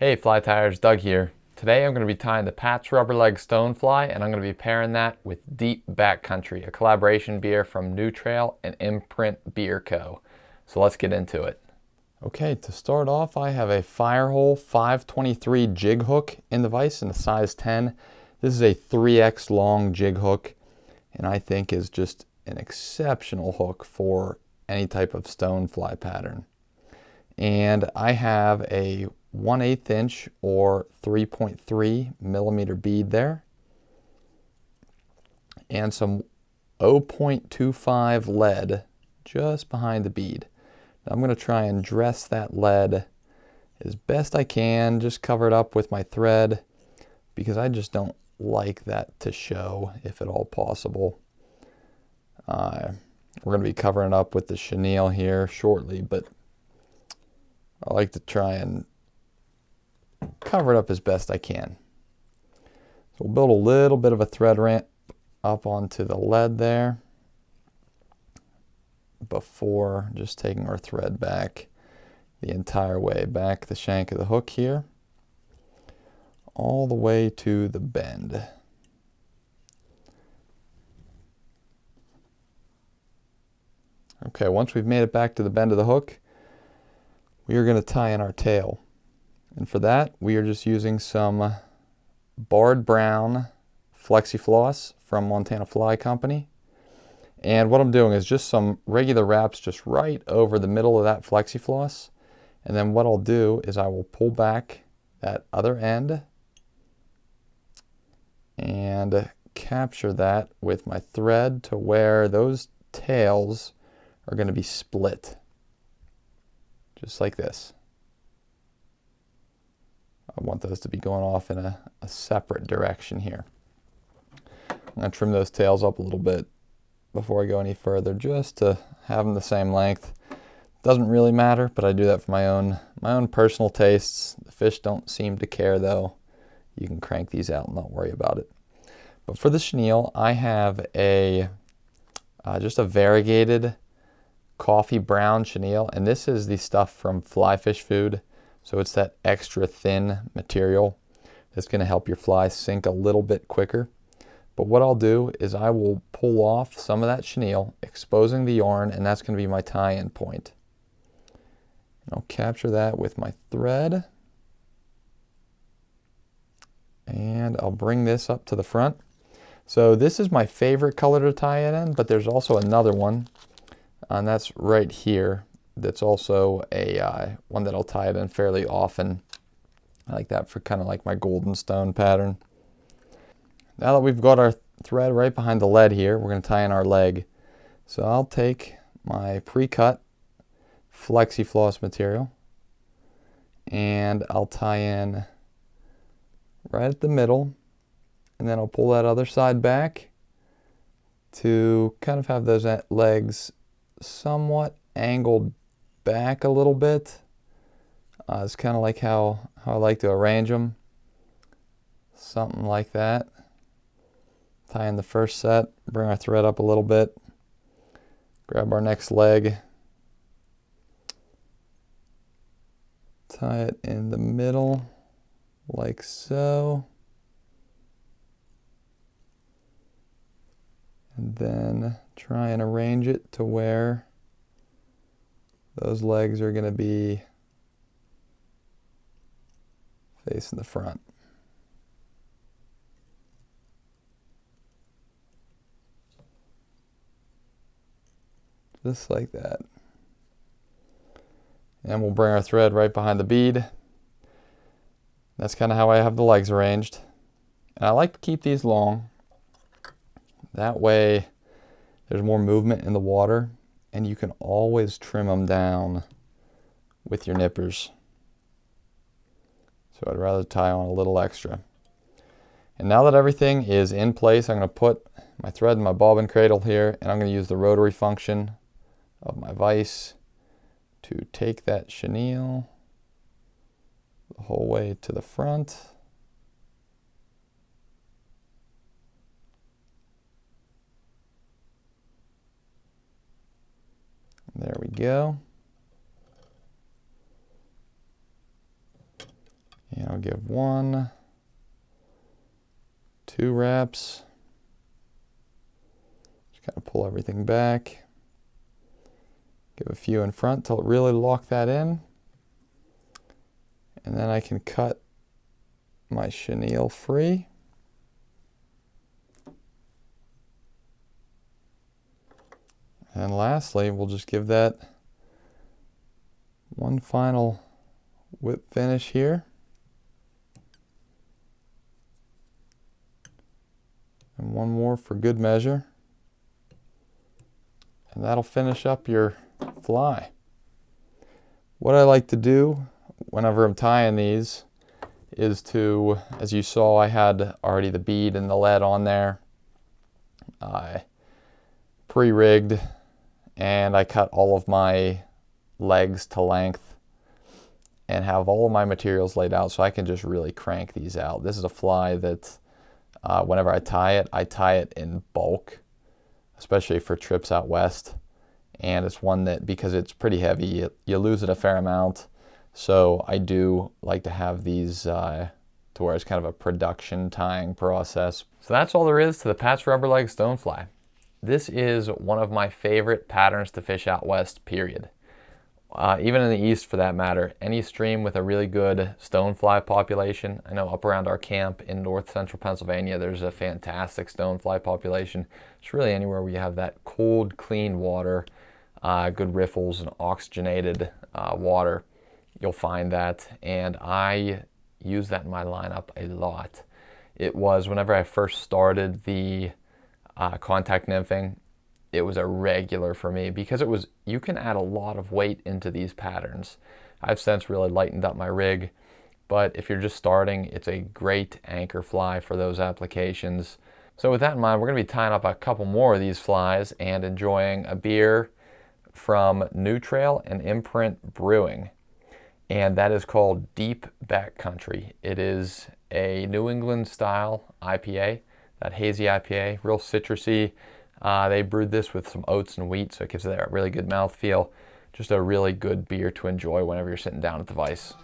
Hey Fly Tires, Doug here. Today I'm going to be tying the Pat's Rubberleg Stonefly, and I'm going to be pairing that with Deep Backcountry, a collaboration beer from New Trail and Imprint Beer Co. So let's get into it. Okay, to start off, I have a Firehole 523 jig hook in the vise in a size 10. This is a 3x long jig hook, and I think is just an exceptional hook for any type of stonefly pattern. And I have a 1/8 inch or 3.3 millimeter bead there, and some 0.25 lead just behind the bead. Now I'm going to try and dress that lead as best I can, just cover it up with my thread, because I just don't like that to show if at all possible. We're going to be covering it up with the chenille here shortly, but I like to try and cover it up as best I can. So we'll build a little bit of a thread ramp up onto the lead there before just taking our thread back the entire way, back the shank of the hook here, all the way to the bend. Okay, once we've made it back to the bend of the hook, we are going to tie in our tail. And for that, we are just using some Barred Brown Flexi Floss from Montana Fly Company. And what I'm doing is just some regular wraps just right over the middle of that Flexi Floss. And then what I'll do is I will pull back that other end and capture that with my thread to where those tails are going to be split. Just like this. I want those to be going off in a separate direction here. I'm going to trim those tails up a little bit before I go any further, just to have them the same length. Doesn't really matter, but I do that for my own personal tastes. The fish don't seem to care though. You can crank these out and not worry about it. But for the chenille, I have a just a variegated coffee brown chenille, and this is the stuff from Fly Fish Food. So it's that extra thin material that's going to help your fly sink a little bit quicker. But what I'll do is I will pull off some of that chenille, exposing the yarn, and that's going to be my tie-in point. And I'll capture that with my thread. And I'll bring this up to the front. So this is my favorite color to tie it in, but there's also another one, and that's right here. That's also a one that I'll tie it in fairly often. I like that for kind of like my golden stone pattern. Now that we've got our thread right behind the lead here, we're going to tie in our leg. So I'll take my pre-cut Flexi Floss material and I'll tie in right at the middle, and then I'll pull that other side back to kind of have those legs somewhat angled back a little bit. It's kind of like how I like to arrange them. Something like that. Tie in the first set, bring our thread up a little bit, grab our next leg, tie it in the middle like so, and then try and arrange it to where those legs are going to be facing the front. Just like that. And we'll bring our thread right behind the bead. That's kind of how I have the legs arranged. And I like to keep these long. That way there's more movement in the water, and you can always trim them down with your nippers. So I'd rather tie on a little extra. And now that everything is in place, I'm going to put my thread in my bobbin cradle here, and I'm going to use the rotary function of my vise to take that chenille the whole way to the front. There we go. And I'll give 1, 2 wraps. Just kind of pull everything back. Give a few in front till it really lock that in. And then I can cut my chenille free. And lastly, we'll just give that one final whip finish here. And one more for good measure. And that'll finish up your fly. What I like to do whenever I'm tying these is to, as you saw, I had already the bead and the lead on there. I pre-rigged, and I cut all of my legs to length and have all of my materials laid out so I can just really crank these out. This is a fly that whenever I tie it in bulk, especially for trips out west. And it's one that, because it's pretty heavy, you lose it a fair amount. So I do like to have these to where it's kind of a production tying process. So that's all there is to the Pat's Rubberleg Stonefly. This is one of my favorite patterns to fish out west, period. Even in the east for that matter, any stream with a really good stonefly population. I know up around our camp in north central Pennsylvania, there's a fantastic stonefly population. It's really anywhere where you have that cold, clean water, good riffles and oxygenated water, you'll find that. And I use that in my lineup a lot. It was whenever I first started the contact nymphing, it was a regular for me because you can add a lot of weight into these patterns. I've since really lightened up my rig, but if you're just starting, it's a great anchor fly for those applications. So with that in mind, we're gonna be tying up a couple more of these flies and enjoying a beer from New Trail and Imprint Brewing. And that is called Deep Backcountry. It is a New England style IPA, that hazy IPA, real citrusy. They brewed this with some oats and wheat, so it gives it that really good mouthfeel. Just a really good beer to enjoy whenever you're sitting down at the Vice.